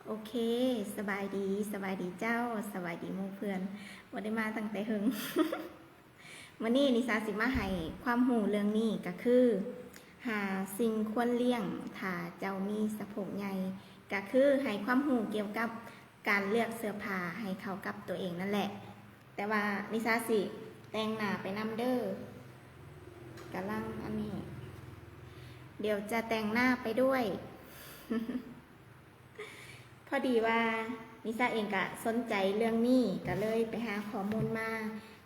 โอเคสบายดีสบายดีเจ้าสบายดีหมู่เพื่อนวันได้มาตั้งแต่หึง วันนี้นิสาสิมาให้ความหูเรื่องนี้ก็คือ หาสิ่งควรเลี่ยงถ้าเจ้ามีสะโพกใหญ่ก็คือให้ความหูเกี่ยวกับการเลือกเสื้อผ้าให้เข้ากับตัวเองนั่นแหละ แต่ว่านิสาสิแต่งหน้าไปนำเด้อกำลังอันนี้ เดี๋ยวจะแต่งหน้าไปด้วย พอดีว่านิซาเองก็สนใจเรื่องนี้ก็เลยไปหาข้อมูลมา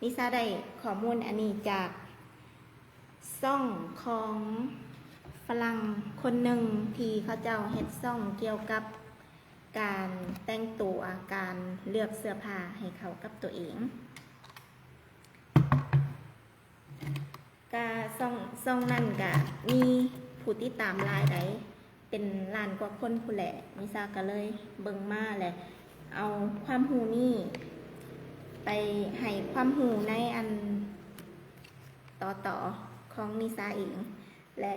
นิซาได้ข้อมูลอันนี้จากซ่องของฝรั่งคนหนึ่งที่เขาเจ้าเฮ็ดซ่องเกี่ยวกับการแต่งตัวการเลือกเสื้อผ้าให้เข้ากับตัวเองก็ซ่องนั่นก็มีผู้ติดตามหลายได้เป็นล้านกว่าคนผู้แหละนิซาก็เลยเบิ่งมาแหละเอาความรู้นี่ไปให้ความรู้ในอันต่อของนิซาเองและ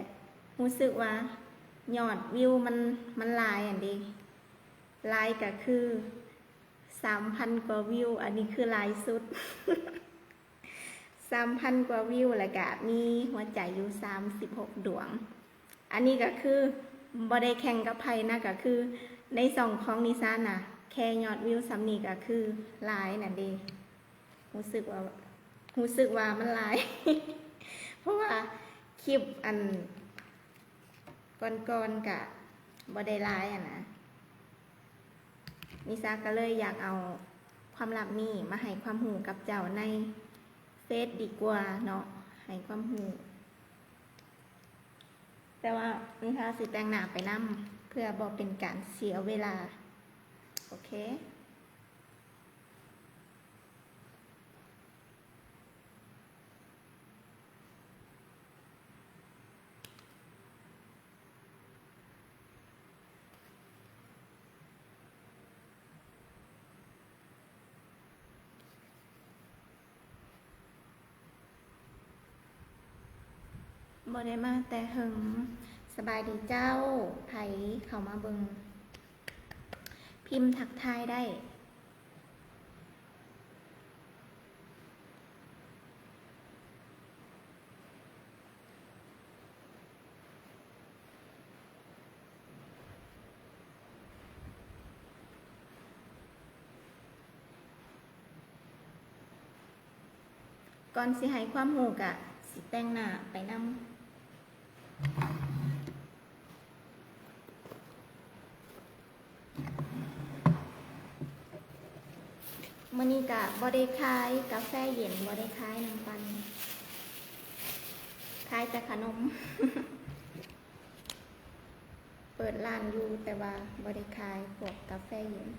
รู้สึกว่ายอดวิวมันหลายอันดีหลายก็คือ 3,000 กว่าวิวอันนี้คือหลายสุด 3,000 กว่าวิวแล้วก็มีหัวใจอยู่36 ดวงอันนี้ก็คือบ่ได้แข่งกับไผนะก็คือในส่องของนิซาน่ะแค่ยอดวิวซ้ำนี้ก็คือหลายน่ะเด้รู้สึกว่ามันหลาย เพราะว่าคลิปอันก่อนๆก็บ่ได้หลายอ่ะนะนิซาก็เลยอยากเอาความลับนี้มาให้ความรู้กับเจ้าในเฟซดีกว่าเนาะให้ความรู้แต่ว่านิทาสิแต่งหน้าไปนำเพื่อบ่เป็นการเสียเวลาโอเคบ่ได้มาแต่หึงสบายดีเจ้าไผเข้ามาเบิงพิมพ์ทักทายได้ก่อนสิให้ความรู้กะสิแต่งหน้าไปนำมื้อนี้กะบ่ได้ขายกาแฟเย็นบ่ได้ขายน้ำปั่นขายแต่ขนม เปิดร้านอยู่แต่ว่าบ่ได้ขายพวกกาแฟเย็น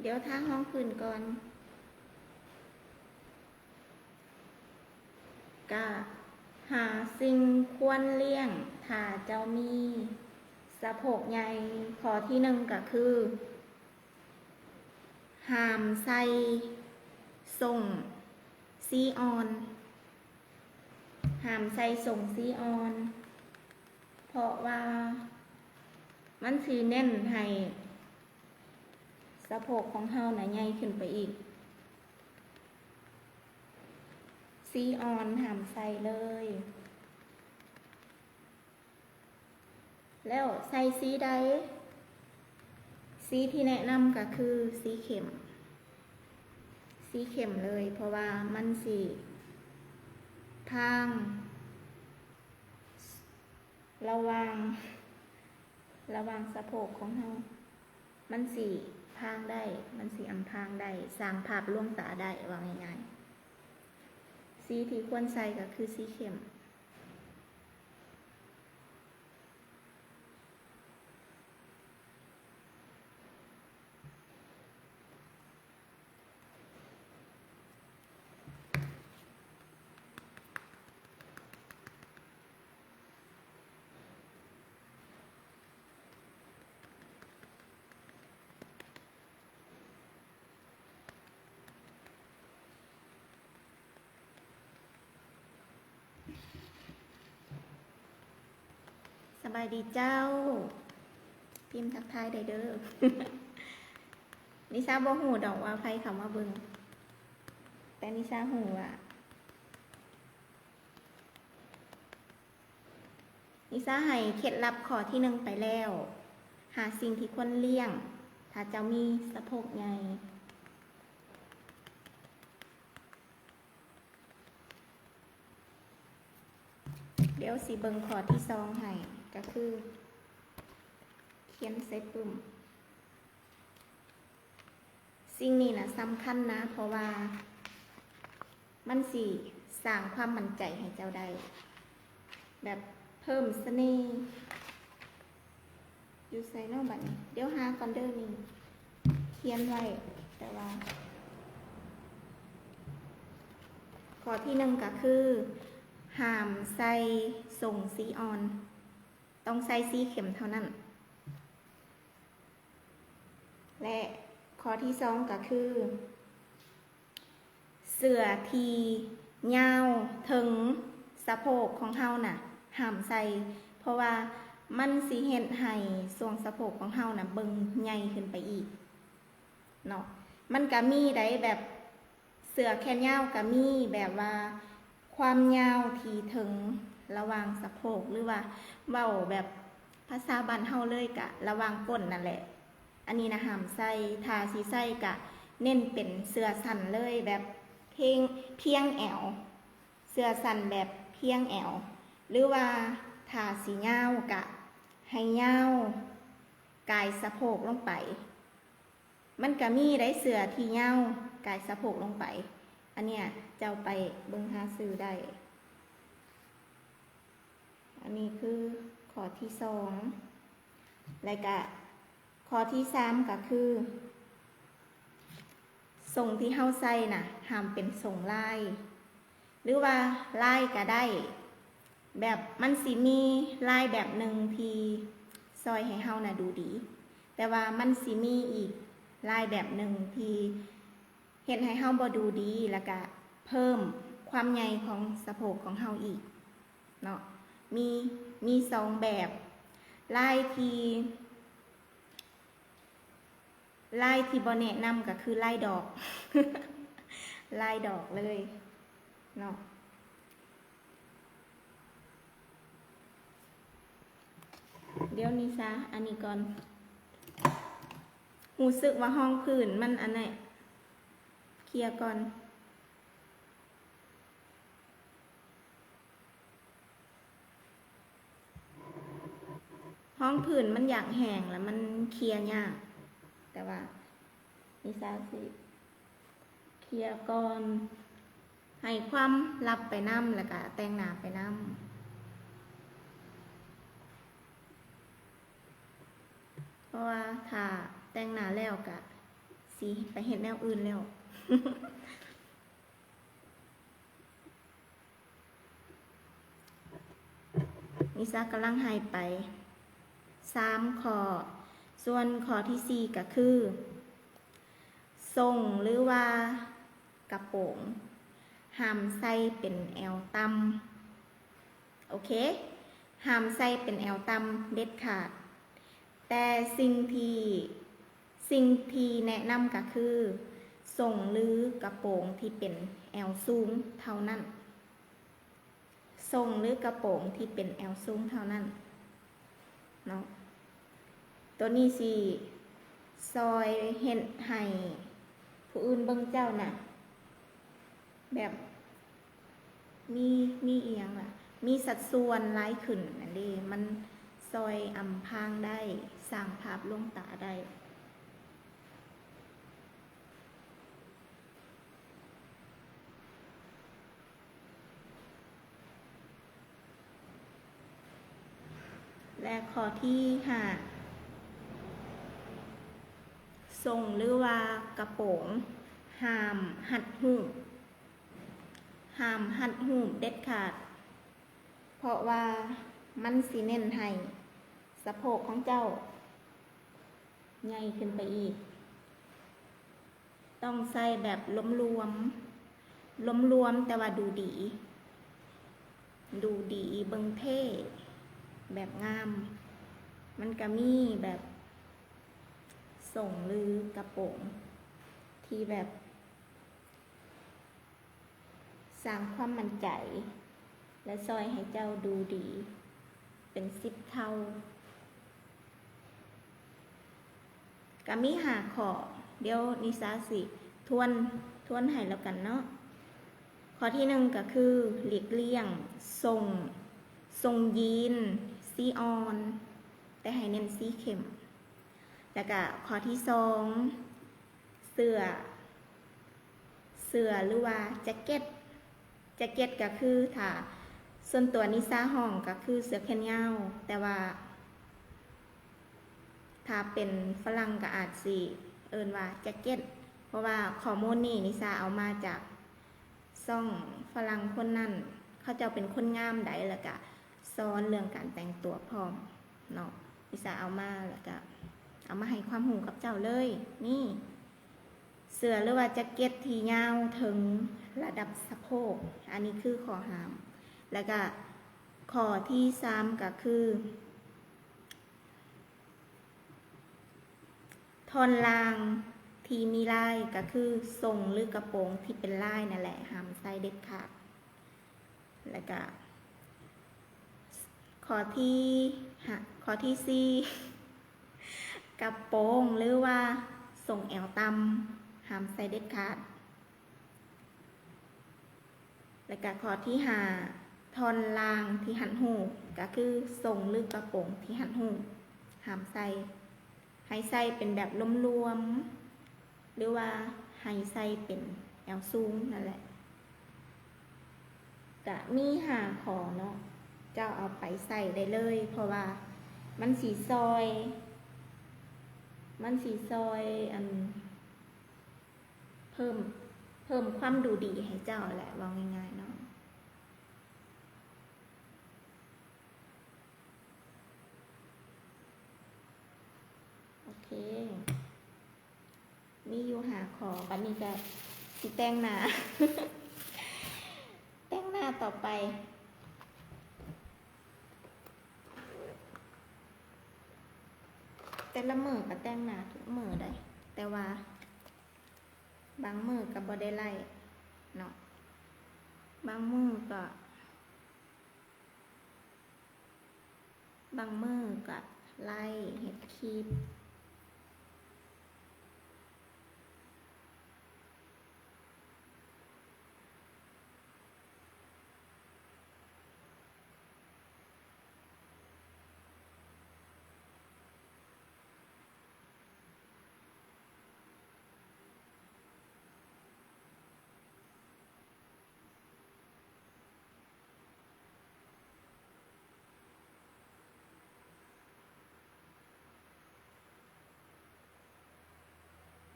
เดี๋ยวทางห้องคืนก่อนกะหาสิ่งควรเลี่ยงถ้าเจ้ามีสะโพกใหญ่ข้อที่1ก็คือห้ามใส่ส่งซีออนห้ามใส่ส่งซีออนเพราะว่ามันสิเน้นให้สะโพกของเฮาน่ะใหญ่ขึ้นไปอีกซีออนห้ามใส่เลยแล้วใส่สีใดสีที่แนะนำก็คือสีเข้มเลยเพราะว่ามันสิทางระหว่างสะโพกของเฮามันสิพ พรางได้มันสีอำพรางได้สร้างภาพลวงตาได้ว่าง่ายๆสีที่ควรใส่ก็คือสีเข้มสบายดีเจ้าพิมพ์ทักทายได้เด้อ นิชาบ่หูดอกว่าใครคำว่าเบิงแต่นิชาหูนิชาให้เคล็ดลับข้อที่ 1ไปแล้ว หาสิ่งที่ควรเลี่ยง ถ้าเจ้ามีสะโพกใหญ่เดี๋ยวสิเบิงข้อที่ 2ให้ก็คือเขียนใส่ปุ่มสิ่งนี้นะสำคัญนะเพราะว่ามันสิสร้างความมั่นใจให้เจ้าได้แบบเพิ่มเสน่ห์อยู่ใส่นอกบัดนี้เดี๋ยวหาก่อนเด้อนี่เขียนไว้แต่ว่าข้อที่ 1ก็คือห้ามใส่ส่งสีอ่อนต้องใส่สีเข้มเท่านั้นและข้อที่ 2ก็คือเสื้อทียาวถึงสะโพกของเฮาน่ะห้ามใส่เพราะว่ามันสิเฮ็ดให้ส่วงสะโพกของเฮาน่ะเบิ่งใหญ่ขึ้นไปอีกเนาะมันก็มีได้แบบเสื้อแขนยาวก็มีแบบว่าความยาวที่ถึงระหว่างสะโพกหรือว่าเว้าแบบภาษาบ้านเฮาเลยกะระหว่างก้นนั่นแหละอันนี้นะห้ามใส่ทาสีใส่กะเน้นเป็นเสื้อสั้นเลยแบบเพียงแอวเสื้อสั้นแบบเพียงแอวหรือว่าทาสียาวกะให้ยาวกายสะโพกลงไปมันก็มีได้เสื้อที่ยาวกายสะโพกลงไปอันเนี้ยเจ้าไปเบิ่งหาซื้อได้อันนี้คือข้อที่ 2แล้วก็ข้อที่ 3ก็คือส่งที่เฮาใส่น่ะห้ามเป็นส่งลายหรือว่าลายก็ได้แบบมันสิมีลายแบบหนึ่งที่ซอยให้เฮาน่ะดูดีแต่ว่ามันสิมีอีกลายแบบหนึ่งที่เฮ็ดให้เฮาบ่ดูดีแล้วก็เพิ่มความใหญ่ของสะโพกของเฮาอีกเนาะมี2แบบลายที่บ่แนะนำก็คือลายดอก ลายดอกเลยเนาะเดี๋ยวนี้ซะอันนี้ก่อนหูสึกว่าห้องพื้นมันอันไหนเคลียร์ก่อนห้องพื้นมันอยากแห้งแล้วมันเคลียร์ยากแต่ว่านิซาสิเคลียร์ก่อนให้ความลับไปน้ำแล้วก็แต่งหน้าไปน้ำเพราะว่าถ้าแต่งหน้าแล้วก็สิไปเห็นแนวอื่นแล้ว นิซากำลังให้ไป3ข้อส่วนข้อที่ 4ก็คือทรงหรือว่ากระโปรงห้ามใส่เป็นแอวต่ำโอเคห้ามใส่เป็นแอวต่ำเด็ดขาดแต่สิ่งที่แนะนำก็คือทรงหรือกระโปรงที่เป็นแอวสูงเท่านั้นทรงหรือกระโปรงที่เป็นแอวสูงเท่านั้นเนาะตัวนี้สิซอยเห็นให้ผู้อื่นเบิ่งเจ้าน่ะแบบมีเอียงล่ะมีสัดส่วนหลายขึ้นนั่นเด้มันซอยอำพรางได้สร้างภาพลวงตาได้ และข้อที่ห้าทรงหรือว่ากระโปรงห้ามหัดหูปห้ามหัดหูปเด็ดขาดเพราะว่ามันสิเน้นให้สะโพกของเจ้าใหญ่ขึ้นไปอีกต้องใส่แบบรวมแต่ว่าดูดีเบิ่งเท่แบบงามมันก็มีแบบส่งหรือกระโปรงที่แบบสร้างความมั่นใจและซอยให้เจ้าดูดีเป็น10 เท่าก็มีหาข้อเดี๋ยวนิสาสิทวนให้แล้วกันเนาะข้อที่1ก็คือหลีกเลี่ยงทรงยีนสีอ่อนแต่ให้เน้นสีเข้มแล้วก็ข้อที่2เสื้อหรือว่าแจ็คเก็ตก็คือถ้าส่วนตัวนิสาห้องก็คือเสื้อแขนยาวแต่ว่าถ้าเป็นฝรั่งก็อาจสิเอิ้นว่าแจ็คเก็ตเพราะว่าข้อมูลนี้นิสาเอามาจากซ่องฝรั่งคนนั้นเขาเจ้าเป็นคนงามใดแล้วก็สอนเรื่องการแต่งตัวพร้อมเนาะนิสาเอามาแล้วก็เอามาให้ความรู้กับเจ้าเลยนี่เสื้อหรือว่าแจ็คเก็ตที่ยาวถึงระดับสะโพกอันนี้คือข้อห้ามแล้วก็ข้อที่3ก็คือท่อนล่างที่มีลายก็คือทรงหรือกระโปรงที่เป็นลายนั่นแหละห้ามใส่เด็ดขาดแล้วก็ข้อที่4กระโปรงหรือว่าทรงแอวต่ำห้ามใส่เด็ดขาดแล้วก็ข้อที่5ท่อนล่างที่หันหูก็คือทรงหรือกระโปรงที่หันหูห้ามใส่ให้ใส่เป็นแบบรวมๆหรือว่าให้ใส่เป็นแอวสูงนั่นแหละก็มี5 ข้อเนาะเจ้าเอาไปใส่ได้เลยเพราะว่ามันสีซอยอันเพิ่มความดูดีให้เจ้าแหละว่าง่ายๆเนาะโอเคมีอยู่5 ข้อบัดนี้ก็สิแต่งหน้า แต่งหน้าต่อไปแต่ละมื้อก็แต่งหน้าทุกมื้อได้แต่ว่าบางมื้อก็บ่ได้ไล่เนาะบางมื้อก็ไล่เฮ็ดคลิป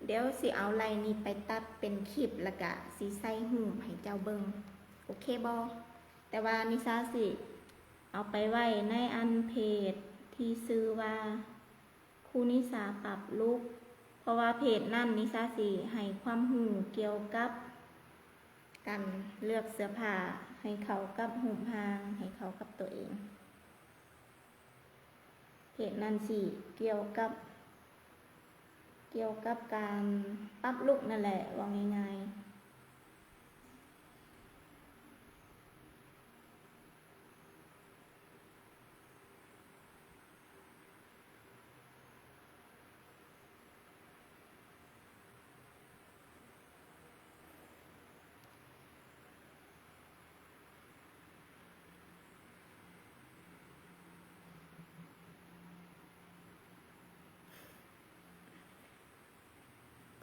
เดี๋ยวสิเอาไลน์นี้ไปตัดเป็นคลิปแล้วก็สิใส่หูปให้เจ้าเบิ่งโอเคบ่แต่ว่านิสาสิเอาไปไว้ในอันเพจที่ชื่อว่าครูนิสาปรับลุคเพราะว่าเพจนั่นนิสาสิให้ความรู้เกี่ยวกับการเลือกเสื้อผ้าให้เข้ากับหูปร่างให้เข้ากับตัวเองเพจนั่นสิเกี่ยวกับการปรับลุคนั่นแหละว่าง่ายๆ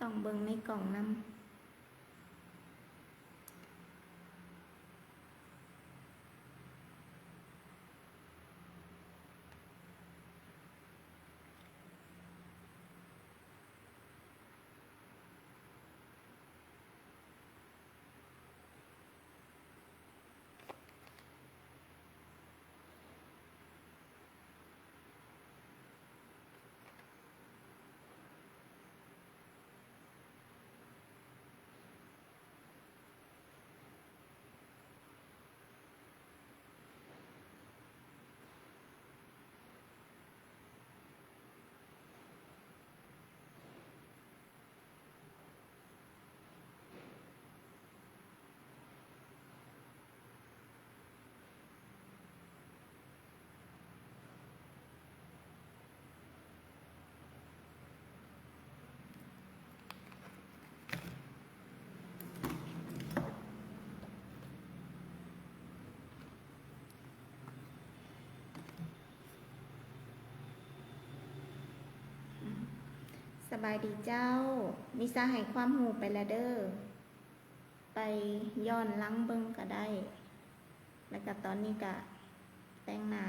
ต้องเบิ่งในกล่องนำ สบายดีเจ้านิสาให้ความรู้ไปแล้วเด้อไปย้อนหลังเบิ่งก็ได้ แล้วก็ตอนนี้ก็แต่งหน้า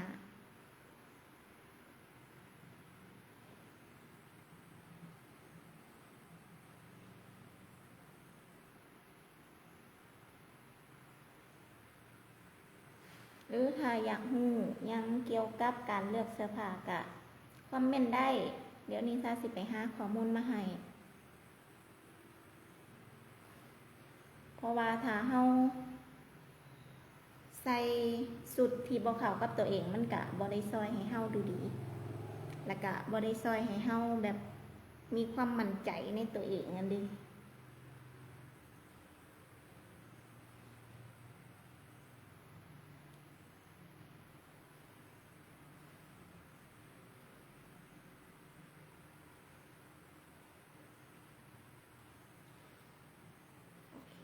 หรือถ้าอยากรู้ยังเกี่ยวกับการเลือกเสื้อผ้าก็คอมเมนต์ได้ เดี๋ยวนิสาสิไปหาข้อมูลมาให้ เพราะว่าถ้าเฮาใส่สุดที่บ่เข้ากับตัวเองมันก็บ่ได้ช่วยให้เฮาดูดี แล้วก็บ่ได้ช่วยให้เฮาแบบมีความมั่นใจในตัวเองนั่นเด้โอเค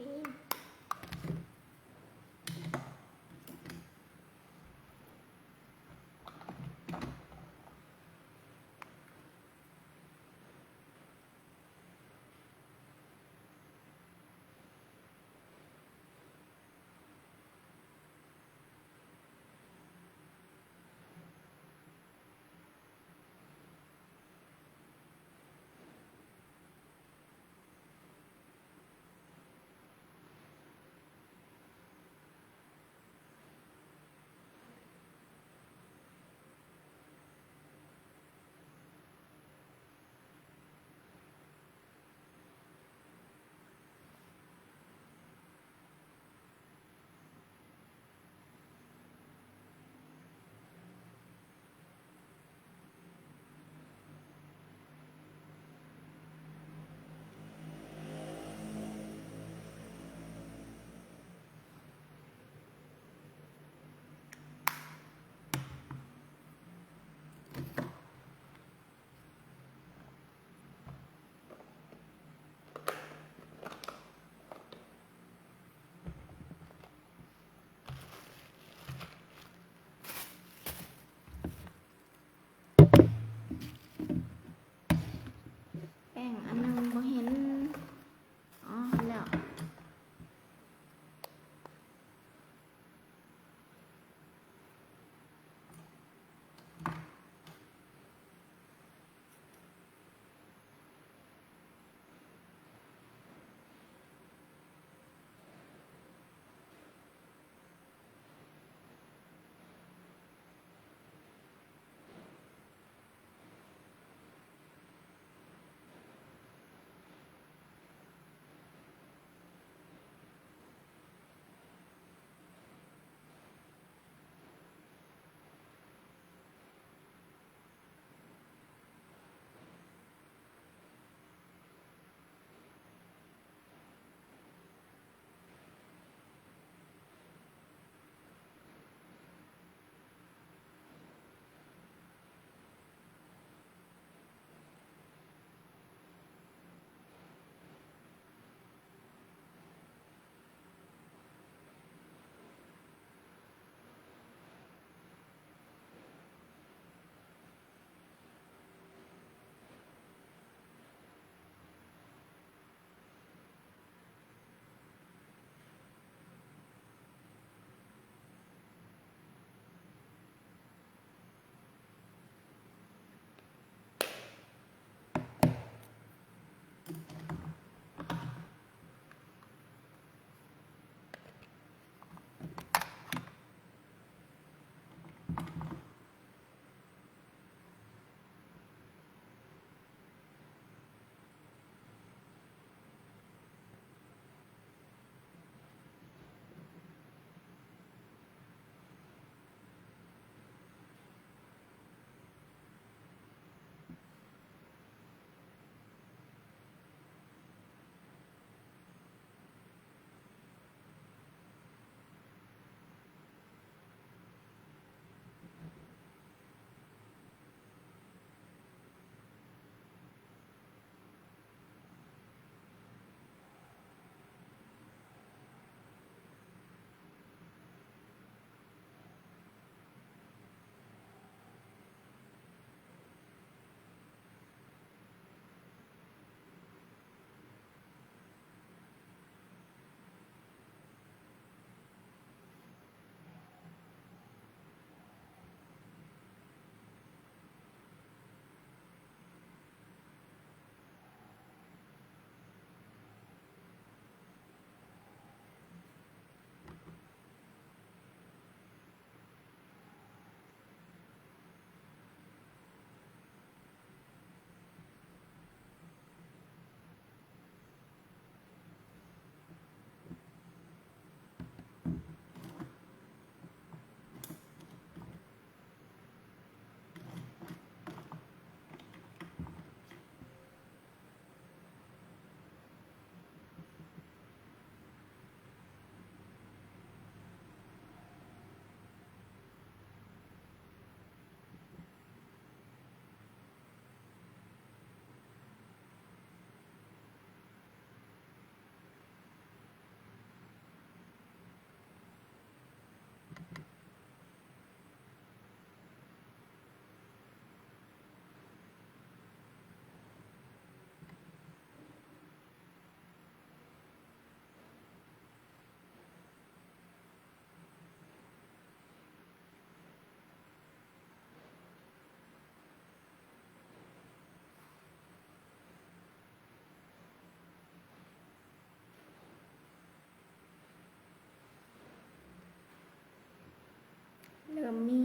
พิ่มมี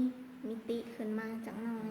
มิติขึ้นมาจักหน่อย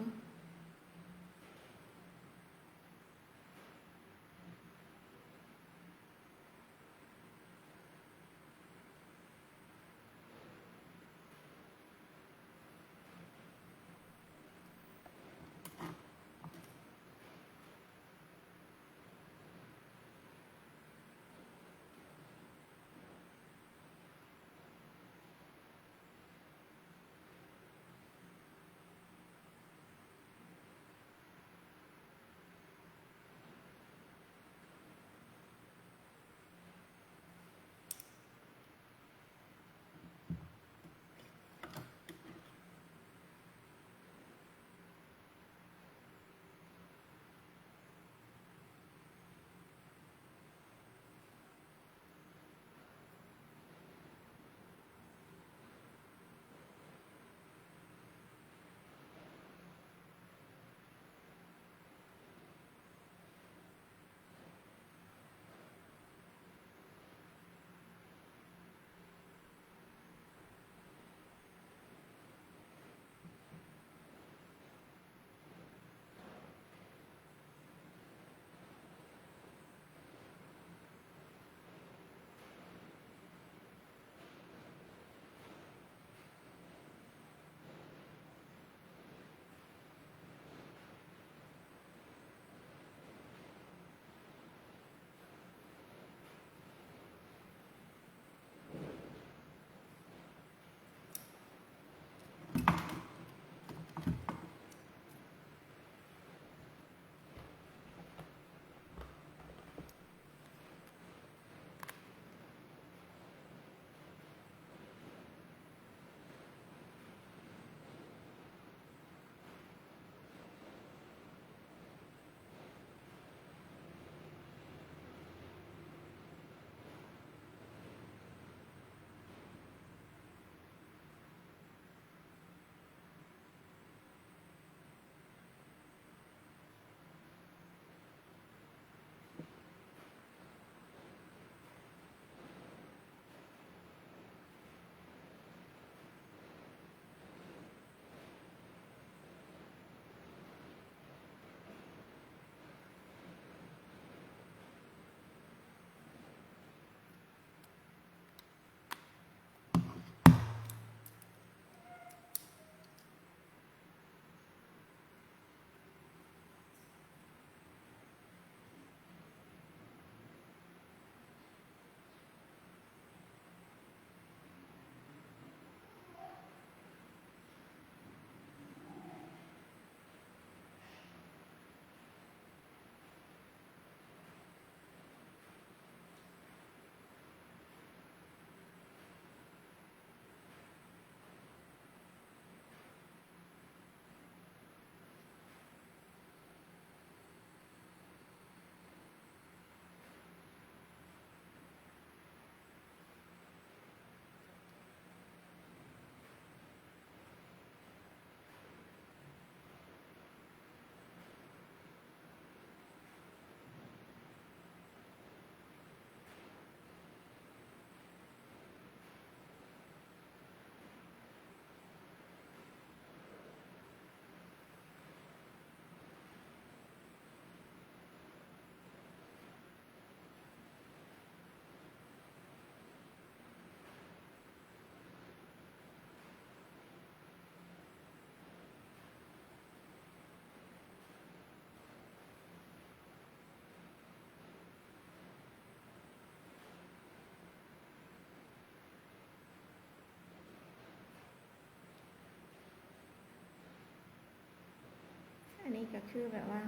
อันนี้ก็คือแบบว่า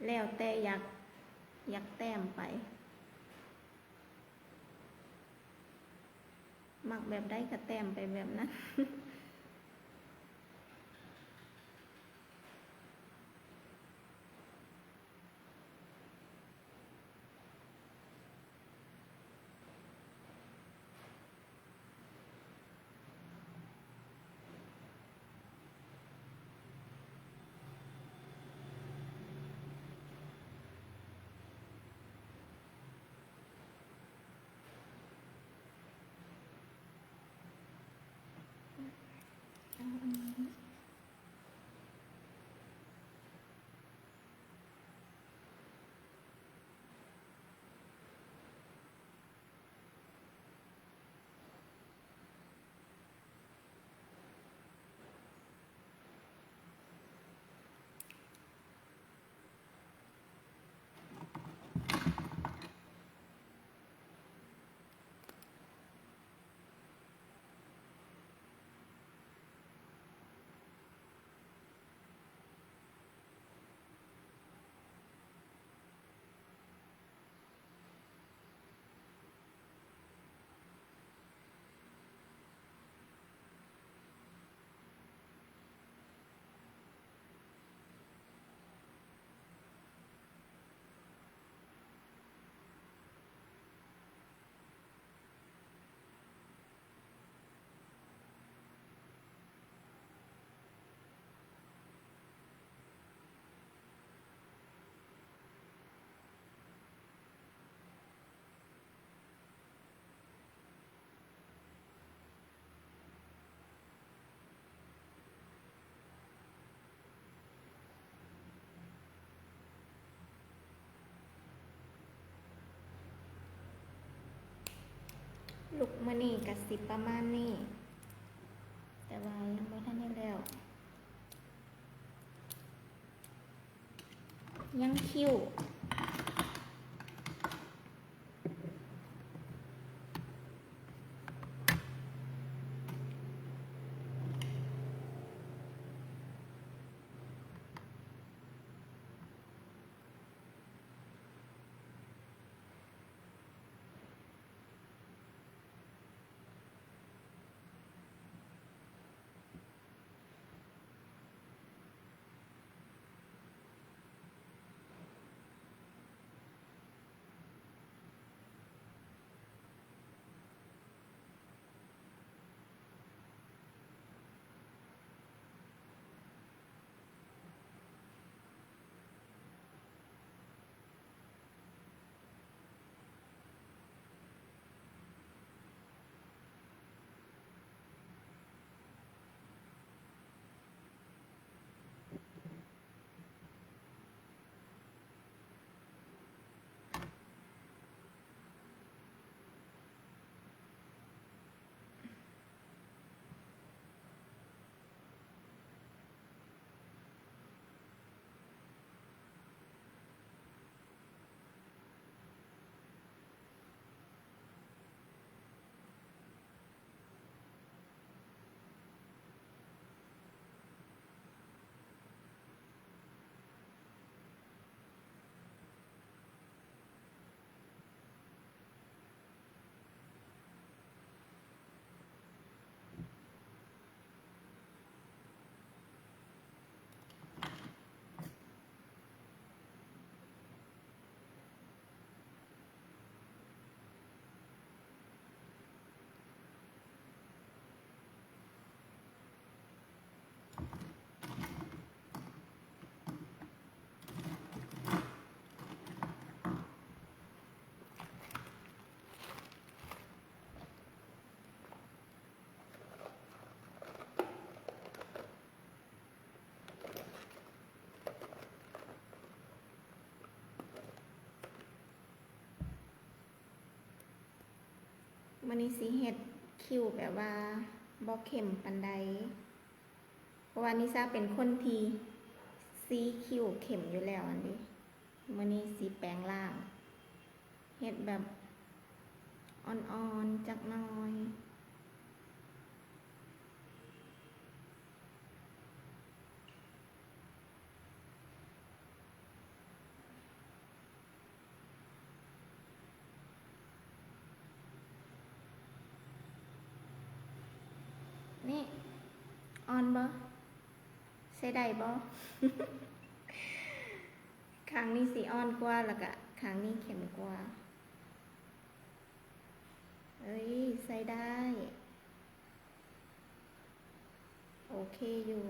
แล้วแต่อยากแต้มไปมักแบบได้ก็แต้มไปแบบนั้น ลุกมื้อนี้ก็สิประมาณนี้แต่ว่ายังบ่ทันได้แล้วยังคิ้วมื้อนี้สิเฮ็ดคิ้วแบบว่าบ่เข้มปานใดเพราะว่านิสาเป็นคนที่สีคิ้วเข้มอยู่แล้วอันนี้มื้อนี้สิแปลงร่างเฮ็ดแบบอ่อนๆจักหน่อยนี่อ่อนบ่ใช้ได้บ่ ข้างนี้สีอ่อนกว่าแล้วก็ข้างนี้เข้มกว่าเอ้ยใส่ได้โอเคอยู่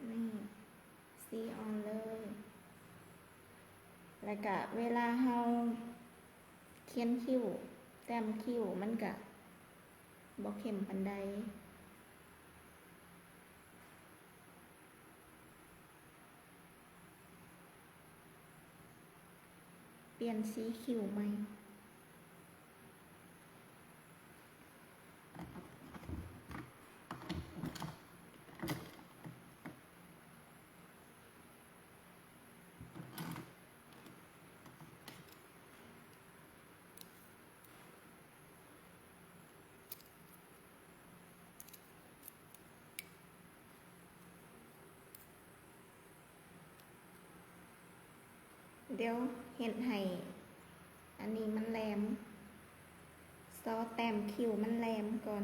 นี่สีอ่อนเลยแล้วก็เวลาเฮาเขียนคิ้วแต้มคิ้วมันก็บ่เข้มปานใดเปลี่ยนสีคิ้วใหม่เดี๋ยวเฮ็ดให้อันนี้มันแหลมซอแต้มคิ้วมันแหลมก่อน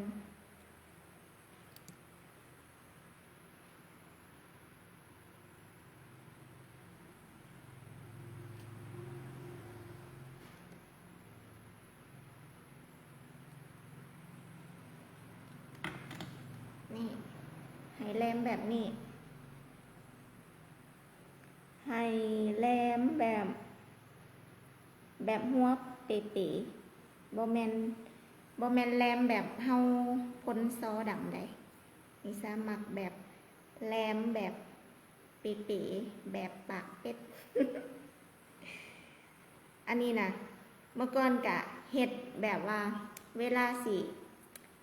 ให้แหลมแบบนี้ให้แหลมแบบหัวเป๋ๆบ่แม่นแหลมแบบเฮาพ่นซอดำได้นิสามักแบบแหลมแบบเป๋ๆแบบปากเป็ด อันนี้นะเมื่อก่อนกะเฮ็ดแบบว่าเวลาสิ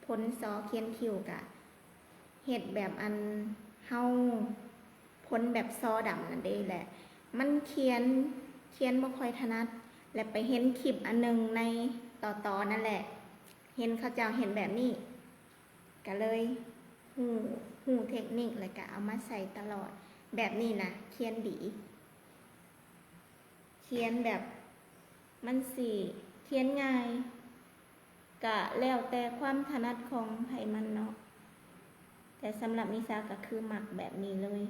พ้นซอเขียนคิ้วกะเฮ็ดแบบอันเฮาพ้นแบบซอดำนั่นเด้แหละมันเขียนบ่ค่อยถนัดและไปเห็นคลิปอันนึงในต่อนั่นแหละเห็นเขาเจ้าเห็นแบบนี้ก็เลยหูเทคนิคแล้วก็เอามาใส่ตลอดแบบนี้นะเขียนดีเขียนแบบมันสิเขียนง่ายกะแล้วแต่ความถนัดของไผมันเนาะแต่สำหรับนิสาก็คือหมักแบบนี้เลย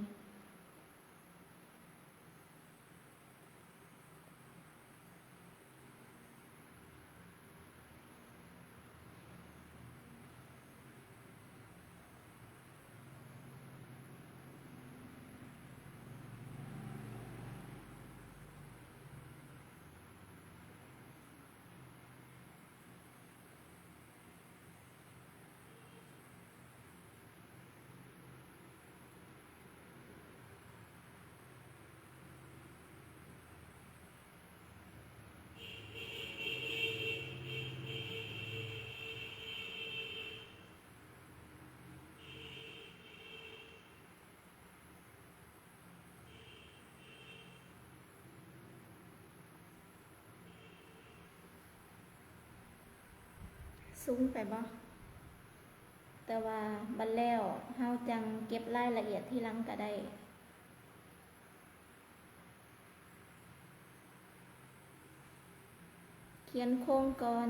สูงไปบ่แต่ว่าบัดแล้วเฮาจังเก็บรายละเอียดที่หลังก็ได้เขียนโครงก่อน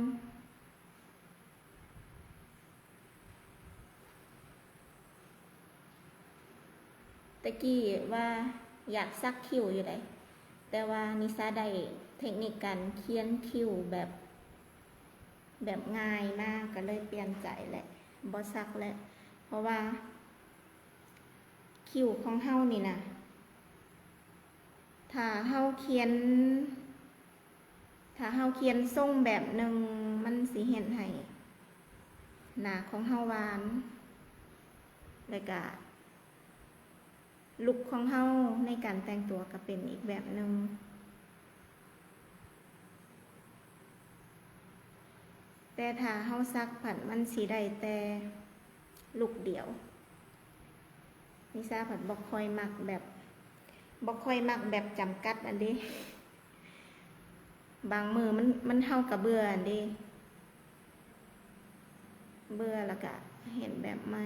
ตะกี้ว่าอยากซักคิ้วอยู่ไดแต่ว่านิสาได้เทคนิคการเขียนคิ้วแบบง่ายมากก็เลยเปลี่ยนใจแหละบ่ซักแล้วเพราะว่าคิ้วของเฮานี่นะถ้าเฮาเขียนทรงแบบหนึ่งมันสิเห็นให้หน้าของเฮาหวานแล้วก็ลุคของเฮาในการแต่งตัวก็เป็นอีกแบบหนึ่งแต่ถ้าเฮาซักผัดมันสิได้แต่ลุคเดียวนิสาผัดบ่ค่อยมักแบบจำกัดอันนี้บางมือมันเท่ากับเบื่ออันนี้เบื่อแล้วก็เห็นแบบใหม่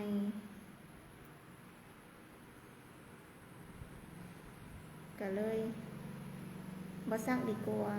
ก็เลยบ่ซักดีกว่า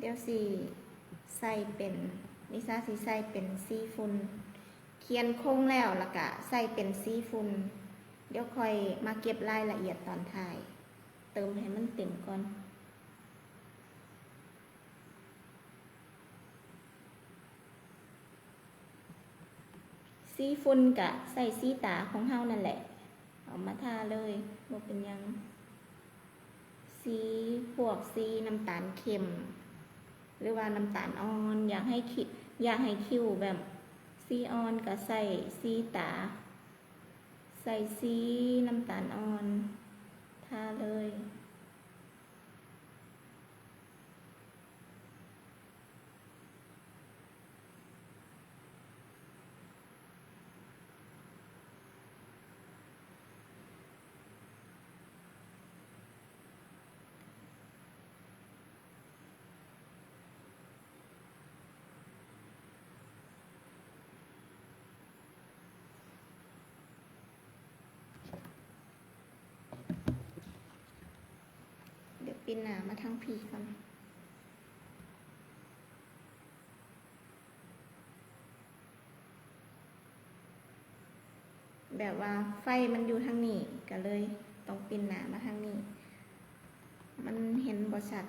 ดี๋ยวสิใส่เป็นนิสาสิใส่เป็นสีฝุ่นเขียนโครงแล้วก็ใส่เป็นสีฝุ่นเดี๋ยวค่อยมาเก็บรายละเอียดตอนท้ายเติมให้มันเต็มก่อนสีฝุ่นก็ใส่สีตาของเฮานั่นแหละเอามาทาเลยบ่เป็นหยังสีพวกสีน้ำตาลเค็มหรือว่าน้ำตาลอ่อนอยากให้คิ้วแบบสีอ่อนก็ใส่สีตาใส่สีน้ำตาลอ่อนทาเลยปินหน้ามาทางพี่ก่อนแบบว่าไฟมันอยู่ทางนี้ก็เลยต้องปินหน้ามาทางนี้มันเห็นบ่ชัด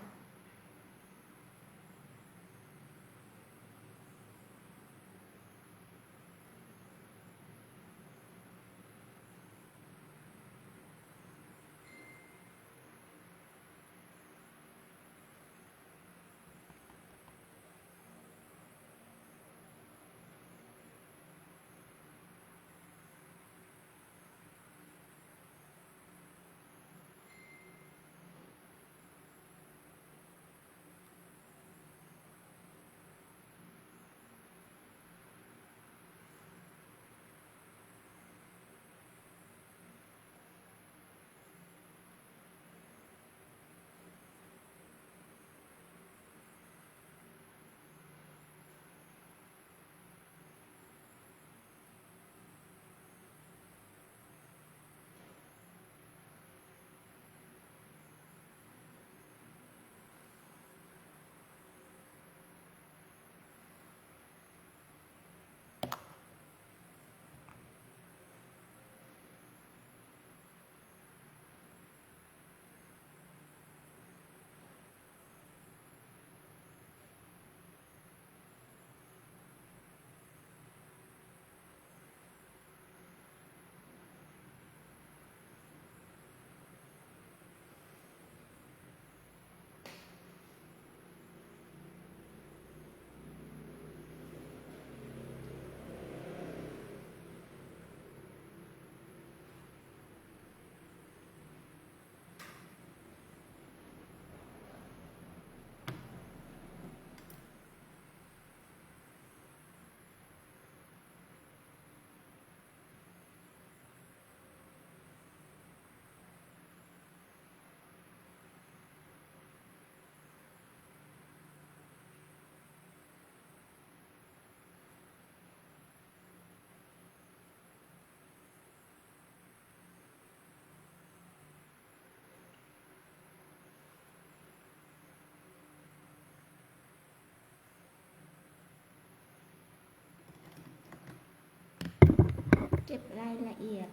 เก็บรายละเอียด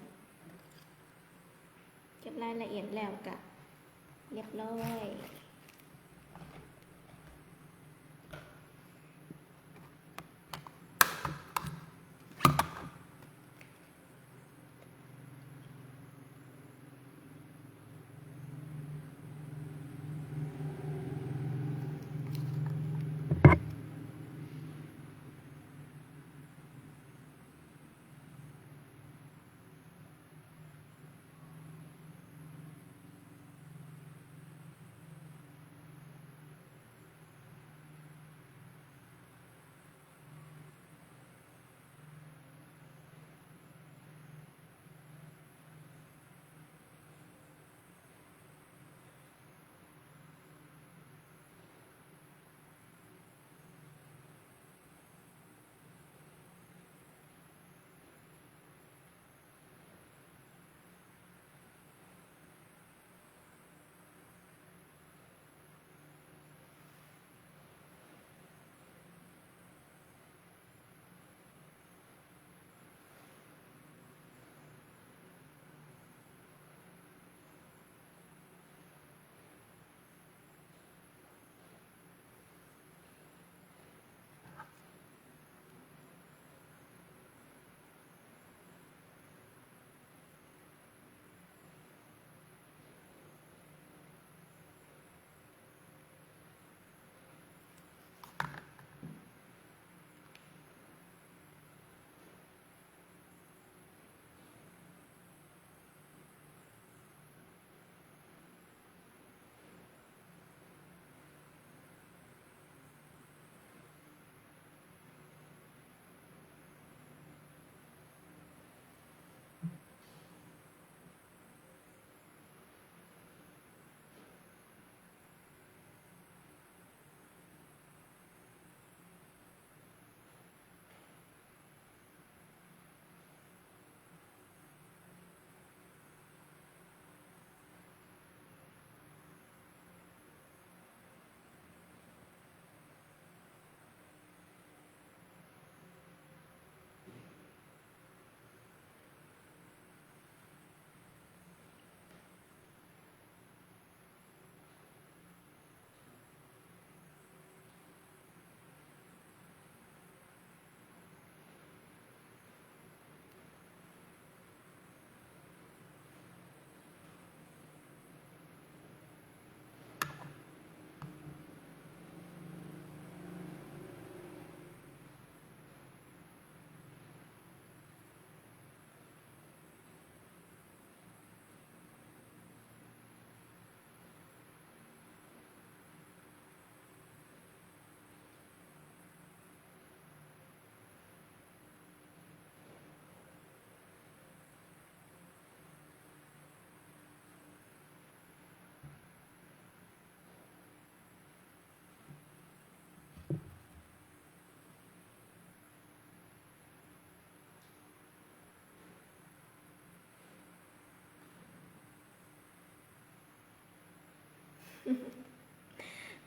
แล้วก็เรียบร้อย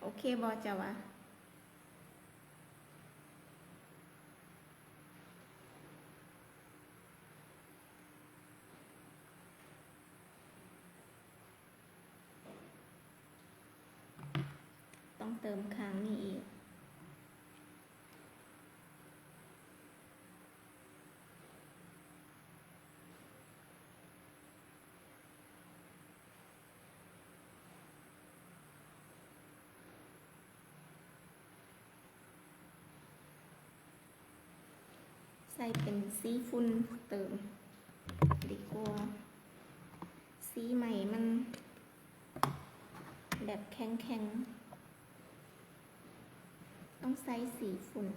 โอเคบ่จ้ะวะต้องเติมค้างนี้อีกใส่เป็นสีฝุ่นเติมดีกว่าสีใหม่มันแบบแข็งๆต้องใส่สีฝุ่น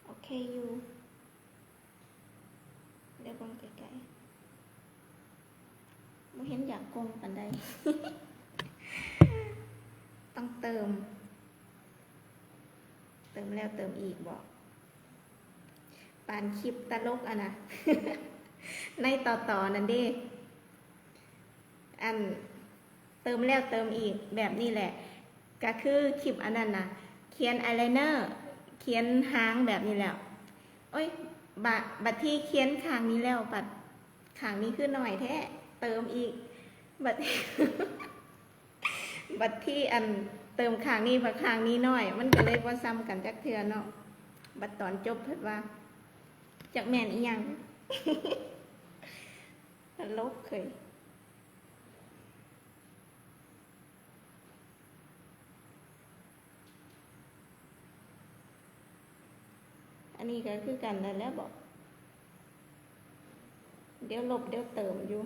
โอเคอยู่เดี๋ยวเบิ่งไกลๆบ่เห็นอยากกงปานใด ต้องเติมแล้วเติมอีกบ่ปานคลิปตลกอะนะ ในต่อนั่นเด้อันเติมแล้วเติมอีกแบบนี้แหละก็คือคลิปอันนั้นน่ะเขียนอายไลเนอร์เขียนหางแบบนี้แล้วโอ้ยบัดที่เขียนข้างนี้แล้วบัดข้างนี้คือหน่อยแท้เติมอีกบัด บัดที่อันเติมข้างนี้บัดข้างนี้น้อยมันก็เลยบ่ซ้ำกันจักเทื่อเนาะบัดตอนจบเพิ่นว่าจักแม่นอีหยัง ตลกเคยอันนี้ก็คือกันนั่นแหละบ่เดี๋ยวลบเดี๋ยวเติมอยู่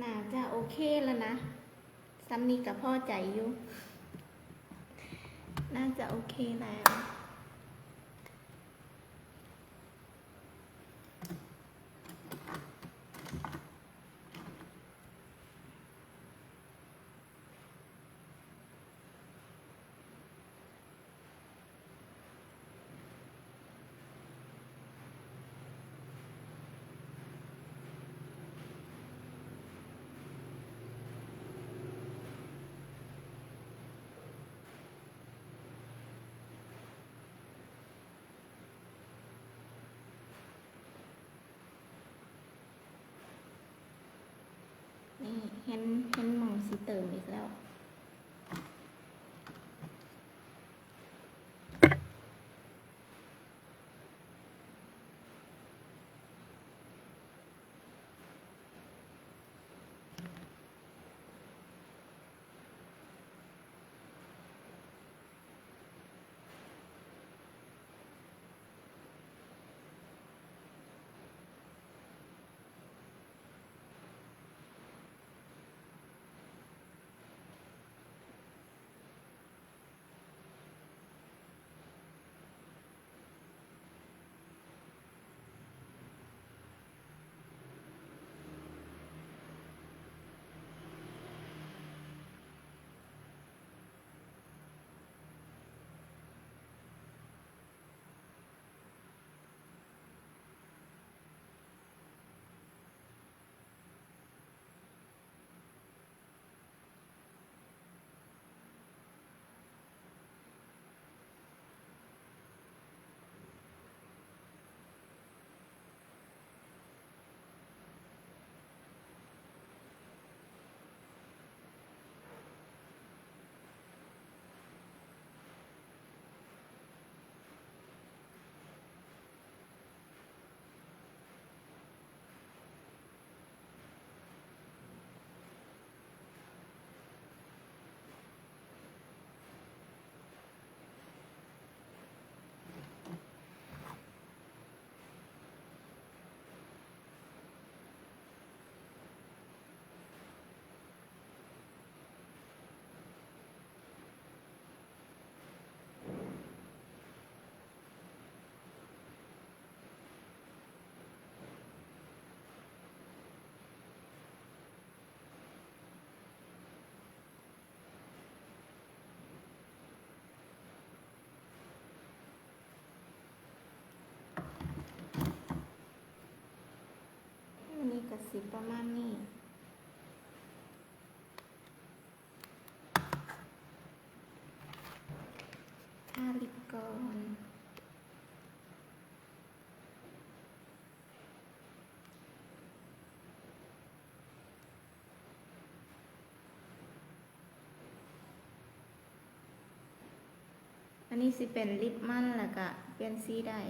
น่าจะโอเคแล้วนะซ้ำนี้ก็พอใจอยู่น่าจะโอเคแล้วนี่เห็นหม่องสิเติมอีกแล้วนี่ก็สิประมาณนี้ทาลิปก่อนอันนี้สิเป็นลิปมันแล้วก็เปลี่ยนสีได้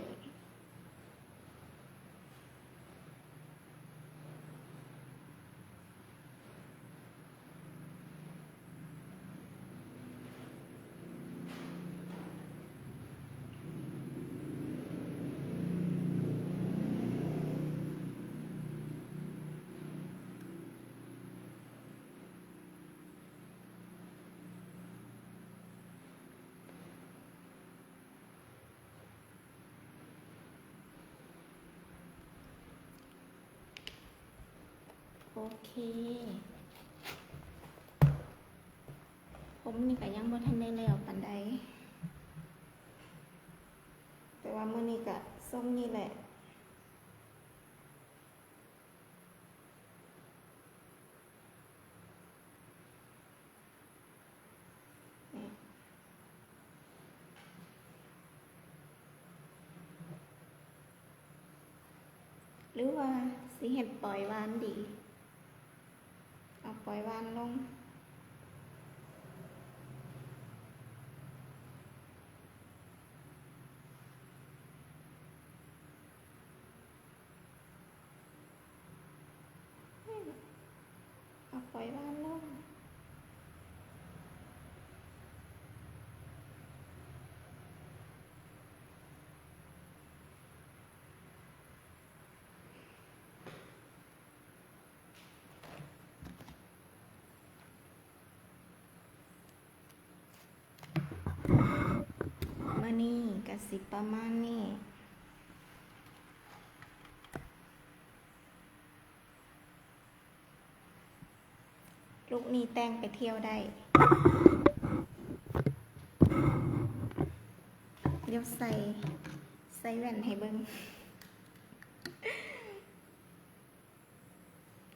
โอเคผมนี่ก็ยังบ่ทันได้แล้วปานใดแต่ว่ามื้อนี้ก็ทรงนี้แหละหรือว่าสิเฮ็ดปล่อยวานดีเอาปล่อยวานลงเอาปล่อยวานลง นี้ก็สิประมาณนี้ลูกนี้แต่งไปเที่ยวได้เดี๋ยวใส่แว่นให้เบิ่ง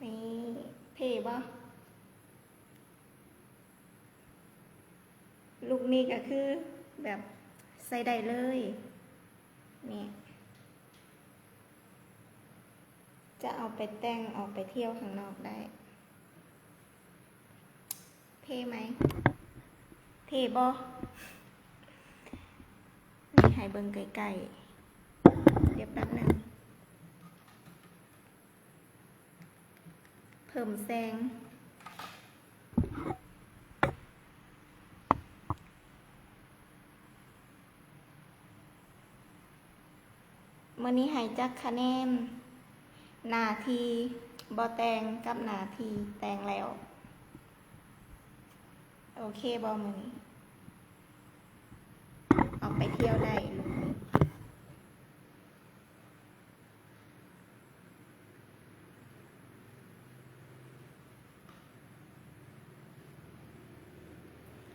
นี่เท่บ่ลูกนี้ก็คือแบบใส่ได้เลยนี่จะเอาไปแต่งออกไปเที่ยวข้างนอกได้เท่ไหมเท่บ่นี่ให้เบิ่งใกล้ๆเดี๋ยวแป๊บนึงเพิ่มแสงมื้อนี้ให้จักคะแนนหน้าที่บ่แต่งกับหน้าที่แต่งแล้วโอเคบ่มื้อนี้ออกไปเที่ยวได้ลูกนี้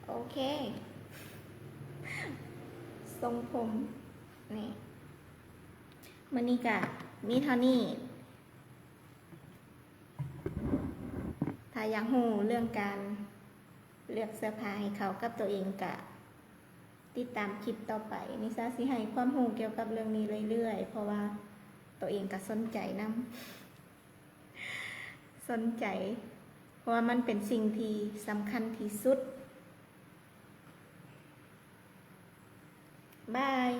โอเคทรงผมนี่มื้อนี้ก็มีเท่านี้ถ้าอยากรู้เรื่องการเลือกเสื้อผ้าให้เขากับตัวเองก็ติดตามคลิปต่อไปนิสาสิให้ความรู้เกี่ยวกับเรื่องนี้เรื่อยๆเพราะว่าตัวเองก็สนใจนำสนใจเพราะว่ามันเป็นสิ่งที่สำคัญที่สุดบาย